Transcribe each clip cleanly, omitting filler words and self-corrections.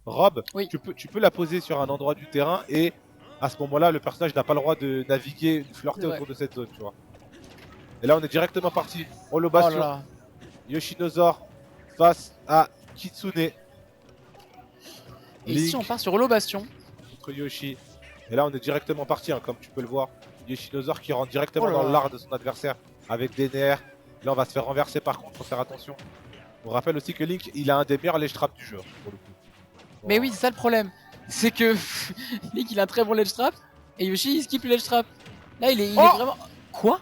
Rob, Oui. tu peux la poser sur un endroit du terrain et à ce moment-là, le personnage n'a pas le droit de naviguer, de flirter autour de cette zone, tu vois. Et là, on est directement parti. Rollo Oh là Bastion. là. Yoshinosaur face à Kitsune. Et ici, on Link part sur Holo Bastion. contre Yoshi. Et là, on est directement parti, hein, comme tu peux le voir. Yoshinosaur qui rentre Oh directement là dans là. l'art de son adversaire avec des nerfs. Là, on va se faire renverser par contre, faut faire attention. On rappelle aussi que Link, il a un des meilleurs ledge traps du jeu, pour le coup. Mais Bon, oui, c'est ça le problème. C'est que Link, il a un très bon ledge trap. Et Yoshi, il skip le ledge trap. Là, il est oh, vraiment. Quoi?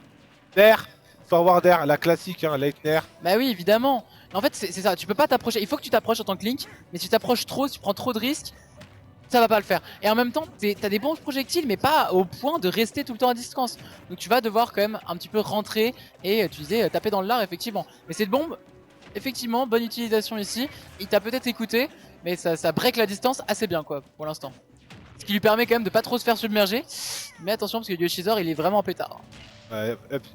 Nair, forward air, la classique, hein, late Nair. Bah oui, évidemment. En fait, c'est ça. Tu peux pas t'approcher. Il faut que tu t'approches en tant que Link. Mais si tu t'approches trop, si tu prends trop de risques, ça va pas le faire. Et en même temps, t'as des bons projectiles, mais pas au point de rester tout le temps à distance. Donc tu vas devoir quand même un petit peu rentrer et tu disais taper dans le lard, effectivement. Mais cette bombe, effectivement, bonne utilisation ici. Il t'a peut-être écouté, mais ça break la distance assez bien, quoi, pour l'instant. Ce qui lui permet quand même de pas trop se faire submerger. Mais attention, parce que Yoshizor, il est vraiment pétard.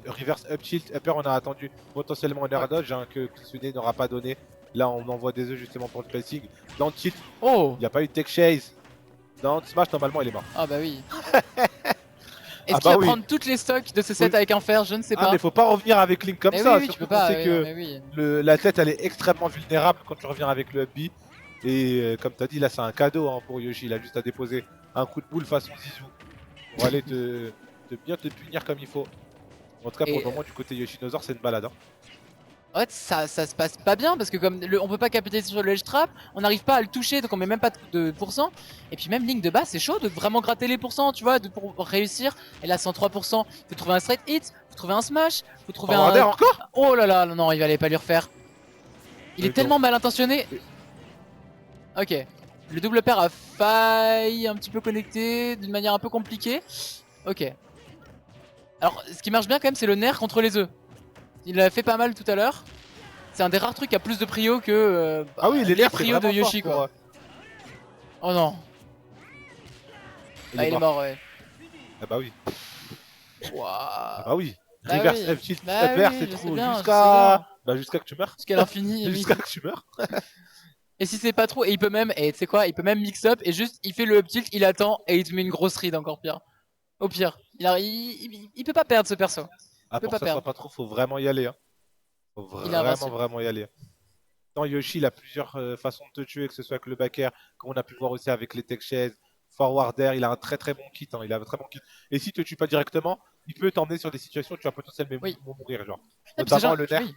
Reverse up tilt, upper, on a attendu potentiellement un air dodge hein, que Kitsune n'aura pas donné. Là, on envoie des œufs justement pour le spacing. Dans le tilt, Oh. il n'y a pas eu de tech chase. Dans le smash, normalement, il est mort. Ah bah oui. Est-ce Ah qu'il bah va oui. prendre toutes les stocks de ce set avec un fer? Je ne sais Ah pas. mais faut pas revenir avec Link comme Mais ça, oui, tu surtout peux qu'on pas. sait que Mais oui. la tête elle est extrêmement vulnérable quand tu reviens avec le up B. Et comme tu as dit là c'est un cadeau hein, pour Yoshi, il a juste à déposer un coup de boule façon Zizou pour aller bien te punir comme il faut. En tout cas pour le moment du côté Yoshinosaur c'est une balade. Hein. En fait, ça se passe pas bien parce que comme on peut pas capitaliser sur le ledge trap, on n'arrive pas à le toucher donc on met même pas de pourcent. Et puis même ligne de base, c'est chaud de vraiment gratter les pourcents, tu vois, pour réussir. Et là, 103%, faut trouver un straight hit, faut trouver un smash, faut trouver Forwarder un. encore. Oh là là, non, il allait pas lui refaire. Il est tellement mal intentionné. Ok. Le double pair a failli un petit peu connecter d'une manière un peu compliquée. Ok. Alors, ce qui marche bien quand même, c'est le nerf contre les œufs. Il l'a fait pas mal tout à l'heure. C'est un des rares trucs qui a plus de prio que ah oui, les prios de Yoshi pour, quoi. Oh non. Il est mort ouais. Ah bah oui. Wow. Ah bah oui. Bah Reverse oui. F tilt Bah upper oui, c'est je sais trop bien, jusqu'à que tu meurs. Jusqu'à l'infini. Jusqu'à que tu meurs. Et si c'est pas trop, et il peut même, et tu sais quoi, il peut même mix up et juste il fait le up tilt, il attend et il te met une grosse read encore pire. Au pire, il peut pas perdre ce perso. Ah Il peut pour que pas ça soit perdre. pas trop, faut vraiment y aller. Hein. Faut Il est invincible. vraiment y aller. Dans Yoshi, il a plusieurs façons de te tuer, que ce soit avec le back air, comme on a pu le voir aussi avec les tech chaises, forward air, il a un très bon kit, hein, il a un très bon kit. Et s'il te tue pas directement, il peut t'emmener sur des situations où tu vas potentiellement mourir, genre. Notamment le nerf. Oui.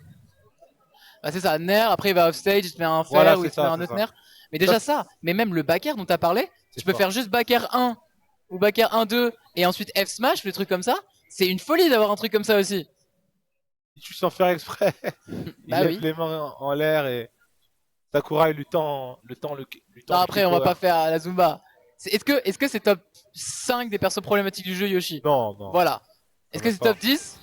Bah c'est ça, nerf, après il va offstage, il te met un fer Voilà, ou il c'est te met ça, un autre nerf. Mais déjà ça, mais même le back air dont t'as parlé, tu peux faire juste back air 1 ou back air 1-2 et ensuite F smash, le truc comme ça. C'est une folie d'avoir un truc comme ça aussi. Il tue sans faire exprès. Il Bah lève oui. les mains en l'air et Sakurai lui tend Non, après on va pas faire la Zumba. Est-ce que c'est top 5 des persos problématiques du jeu Yoshi? Non, non. Voilà. Est-ce que c'est top 10?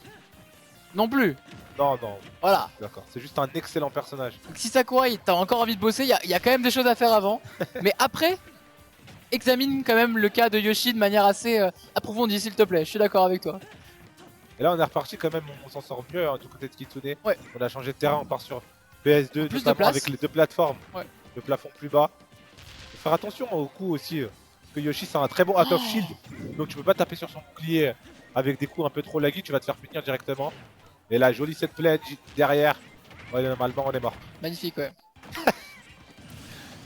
Non plus. Non, non. Voilà. D'accord, c'est juste un excellent personnage. Donc si Sakurai, t'as encore envie de bosser, il y a quand même des choses à faire avant. Mais après, examine quand même le cas de Yoshi de manière assez approfondie, s'il te plaît. Je suis d'accord avec toi. Et là, on est reparti quand même, on s'en sort mieux hein, du côté de Kitsune. Ouais. On a changé de terrain, on part sur PS2, Plus de notamment place. avec les deux plateformes. Ouais. Le plafond plus bas. Faut faire attention au coup aussi. Parce que Yoshi, c'est un très bon out of shield. Donc tu peux pas taper sur son bouclier avec des coups un peu trop laggy, tu vas te faire punir directement. Et là, jolie set play derrière. Ouais, normalement, on est mort. Magnifique, ouais.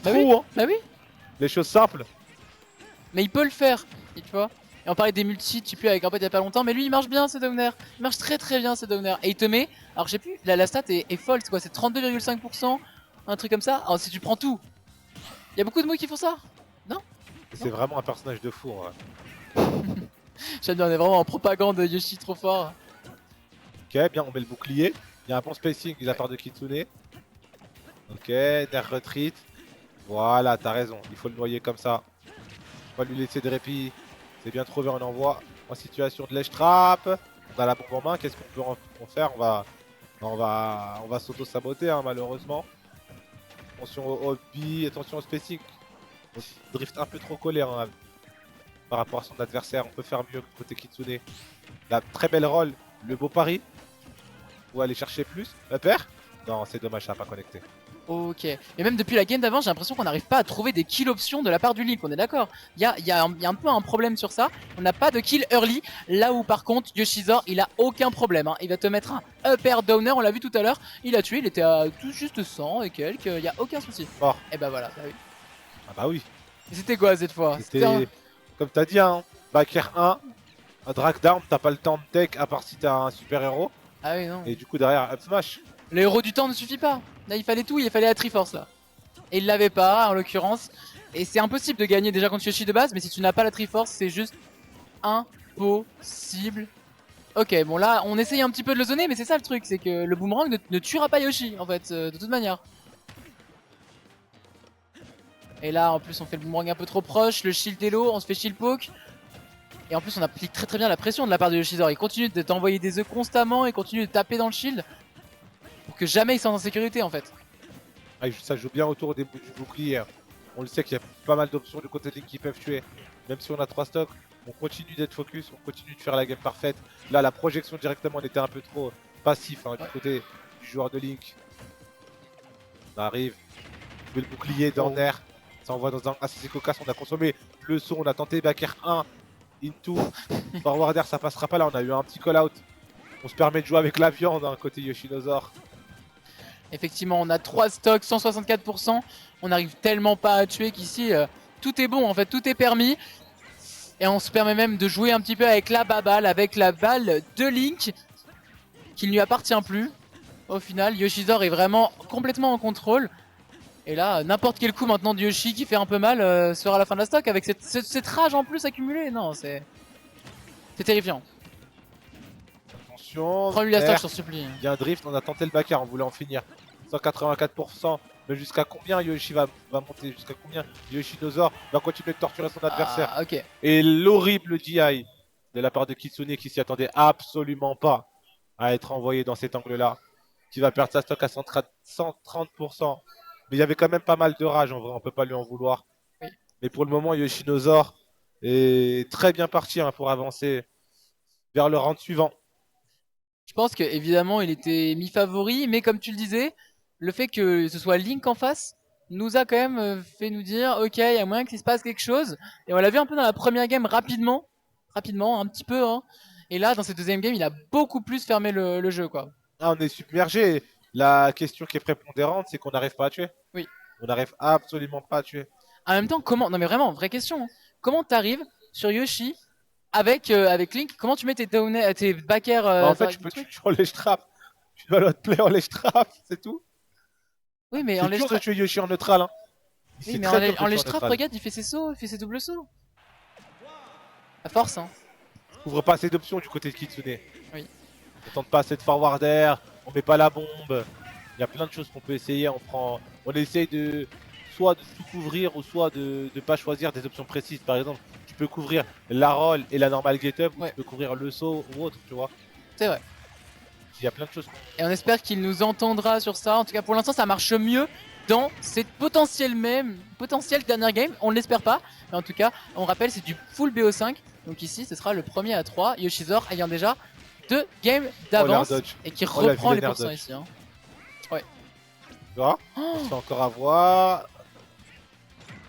Bah oui, hein. Bah oui. Les choses simples. Mais il peut le faire, tu vois. Et on parlait des multis, tu sais plus avec un pote il y a pas longtemps, mais lui il marche bien ce downer. Il marche très bien ce downer. Et il te met, alors je sais plus, la stat est folle, c'est quoi, c'est 32,5%, un truc comme ça. Alors si tu prends tout, il y a beaucoup de mots qui font ça. Non. C'est vraiment un personnage de fou. Ouais. J'aime bien, on est vraiment en propagande de Yoshi trop fort. Ok, bien, on met le bouclier. Il y a un bon spacing de la part de Kitsune. Ok, nerf retreat. Voilà, t'as raison, il faut le noyer comme ça. On va lui laisser de répit. C'est bien trouvé, on envoie en situation de ledge trap. On a la bombe en main, qu'est-ce qu'on peut en faire? On va s'auto-saboter hein, malheureusement. Attention au hobby, attention au spacing. On drift un peu trop collé hein, par rapport à son adversaire. On peut faire mieux côté Kitsune. La très belle roll, le beau pari. Ou aller chercher plus. Upper? Non, c'est dommage, ça n'a pas connecté. Ok. Et même depuis la game d'avant, j'ai l'impression qu'on n'arrive pas à trouver des kill options de la part du Link, on est d'accord. Il y a un peu un problème sur ça. On n'a pas de kill early. Là où par contre, Yoshizor, il a aucun problème. Hein. Il va te mettre un up air downer, on l'a vu tout à l'heure. Il a tué, il était à tout juste 100 et quelques. Il n'y a aucun souci. Fort. Et bah voilà, bah oui. Ah bah oui. Et c'était quoi cette fois? C'était, comme t'as dit, hein, Backer 1, un drag down, t'as pas le temps de tech à part si t'as un super héros. Ah oui, non. Et du coup, derrière, up smash. Le héros du temps ne suffit pas. Là, il fallait tout, il fallait la Triforce là. Et il l'avait pas en l'occurrence. Et c'est impossible de gagner déjà contre Yoshi de base, mais si tu n'as pas la Triforce, c'est juste impossible. Ok, bon là, on essaye un petit peu de le zoner, mais c'est ça le truc, c'est que le boomerang ne tuera pas Yoshi en fait, de toute manière. Et là, en plus, on fait le boomerang un peu trop proche, le shield Elo, on se fait shield poke. Et en plus, on applique très bien la pression de la part de Yoshizor. Il continue de t'envoyer des œufs constamment, il continue de taper dans le shield. Pour que jamais il soit en sécurité en fait. Ah, ça joue bien autour du bouclier. On le sait qu'il y a pas mal d'options du côté de Link qui peuvent tuer. Même si on a 3 stocks, on continue d'être focus, on continue de faire la game parfaite. Là, la projection directement, on était un peu trop passif hein, du côté du joueur de Link. On arrive, on met le bouclier dans l'air. Ça envoie dans un assez cocasse, on a consommé le saut, on a tenté Backer 1, into, forward air, ça passera pas là, on a eu un petit call out. On se permet de jouer avec la viande hein, côté Yoshinosaur. Effectivement, on a 3 stocks, 164%. On n'arrive tellement pas à tuer qu'ici, tout est bon en fait, tout est permis. Et on se permet même de jouer un petit peu avec la baballe, avec la balle de Link, qui ne lui appartient plus. Au final, Yoshizor est vraiment complètement en contrôle. Et là, n'importe quel coup maintenant de Yoshi qui fait un peu mal sera la fin de la stock avec cette rage en plus accumulée. Non, c'est terrifiant. Attention, Prends-lui la stock, je t'en supplie. il y a un drift, on a tenté le backer, on voulait en finir. 184%, mais jusqu'à combien Yoshi va monter? Jusqu'à combien Yoshinosaur va continuer de torturer son adversaire? Ah, ok. Et l'horrible DI de la part de Kitsune qui s'y attendait absolument pas à être envoyé dans cet angle-là, qui va perdre sa stock à 130%. Mais il y avait quand même pas mal de rage en vrai, on peut pas lui en vouloir. Oui. Mais pour le moment, Yoshinosaur est très bien parti hein, pour avancer vers le round suivant. Je pense que évidemment il était mi-favori, mais comme tu le disais, le fait que ce soit Link en face nous a quand même fait nous dire ok, il y a moyen qu'il se passe quelque chose. Et on l'a vu un peu dans la première game rapidement, un petit peu. Hein. Et là, dans cette deuxième game, il a beaucoup plus fermé le jeu quoi. Ah, on est submergé. La question qui est prépondérante, c'est qu'on n'arrive pas à tuer. Oui. On n'arrive absolument pas à tuer. En même temps, comment? Non mais vraiment, vraie question. Hein. Comment t'arrives sur Yoshi avec Link? Comment tu mets tes backers En fait, tu en ledge trap. Tu dois l'autre play en ledge trap, c'est tout. Oui, mais C'est en ledge dur de trap. tuer Yoshi en neutral. Hein. Oui, mais en ledge trap, regarde, il fait ses sauts, il fait ses doubles sauts. À force, hein. On ouvre pas assez d'options du côté de Kitsune. Oui. On tente pas assez de forward air, on met pas la bombe. Il y a plein de choses qu'on peut essayer. On essaye de soit de tout couvrir ou soit de pas choisir des options précises. Par exemple, tu peux couvrir la roll et la normale get up, ou tu peux couvrir le saut ou autre, tu vois. C'est vrai. Il y a plein de choses. Et on espère qu'il nous entendra sur ça. En tout cas, pour l'instant, ça marche mieux dans cette potentielle dernière game. On ne l'espère pas. Mais en tout cas, on rappelle, c'est du full BO5. Donc ici, ce sera le premier à 3. Yoshizor ayant déjà 2 games d'avance. Et qui reprend les pourcents ici. Hein. Ouais. Tu vois, on se fait encore avoir.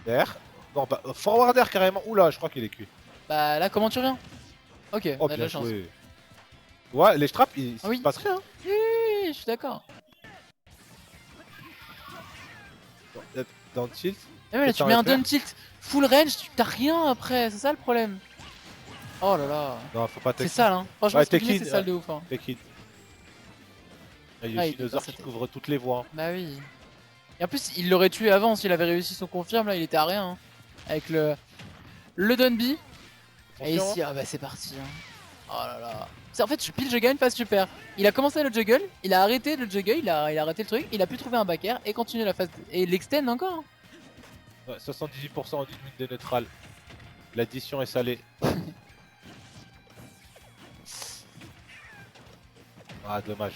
Air. Non, bah, forward air carrément. Oula, je crois qu'il est cuit. Bah là, comment tu reviens? Ok, oh, on a de la chance. Joué. Ouais, les straps, il se passe rien. Oui, je suis d'accord. Dans le tilt. Mais là, tu mets un down tilt full range, tu t'as rien après, c'est ça le problème. Oh là là. Non, faut pas c'est sale, hein. Franchement, ouais, c'est sale de ouf. Hein. Yoshinosaur qui couvre toutes les voies. Hein. Bah oui. Et en plus, il l'aurait tué avant s'il avait réussi son confirme. Là, il était à rien. Hein. Avec le Dunby. Et ici, ah bah c'est parti. Hein. Oh là là. En fait, pile je gagne, phase super. Il a commencé le juggle, il a arrêté le juggle, il a arrêté le truc, il a pu trouver un backer et continuer la phase. Et l'extend encore. Hein. Ouais, 78% en 10 minutes de neutral. L'addition est salée. Ah, dommage.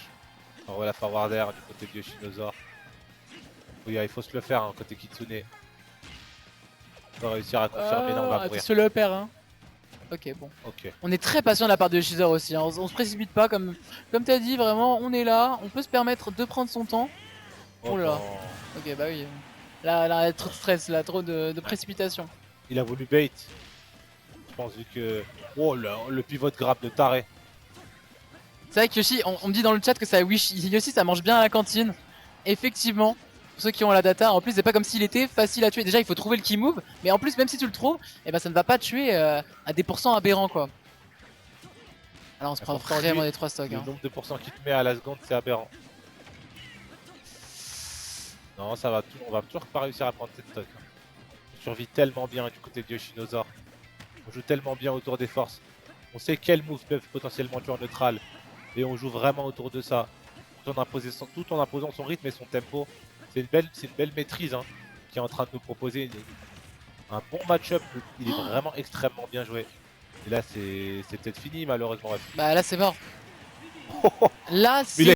On voit la forward air du côté de Yoshinosaur. Oui, il faut se le faire hein, côté Kitsune. On va réussir à confirmer, là on va mourir. Se le perd, hein. Ok, bon. Ok. On est très patient de la part de Yoshizor aussi. Hein. On se précipite pas, comme t'as dit, vraiment, on est là. On peut se permettre de prendre son temps. Oh là. Ok, bah oui. Là, il y a trop de stress, là, trop de précipitation. Il a voulu bait. Je pense vu que... Oh là, le pivot grab de taré. C'est vrai que Yoshi, on me dit dans le chat que ça Wish, Yoshi ça mange bien à la cantine. Effectivement, pour ceux qui ont la data, en plus c'est pas comme s'il était facile à tuer. Déjà il faut trouver le key move, mais en plus même si tu le trouves, eh ben, ça ne va pas tuer à des pourcents aberrants quoi. Alors on se prend Pourtant, vraiment lui, des 3 stocks. Le Hein. nombre de pourcents qu'il te met à la seconde, c'est aberrant. Non, ça va, on va toujours pas réussir à prendre cette stock. On survit tellement bien du côté de Yoshinosaur. On joue tellement bien autour des forces. On sait quels moves peuvent potentiellement tuer en neutral. Et on joue vraiment autour de ça. Tout en imposant son rythme et son tempo. C'est une belle maîtrise hein, qui est en train de nous proposer un bon match-up. Il est vraiment extrêmement bien joué. Et là, c'est peut-être fini malheureusement. Bah là c'est mort. Là Mais il c'est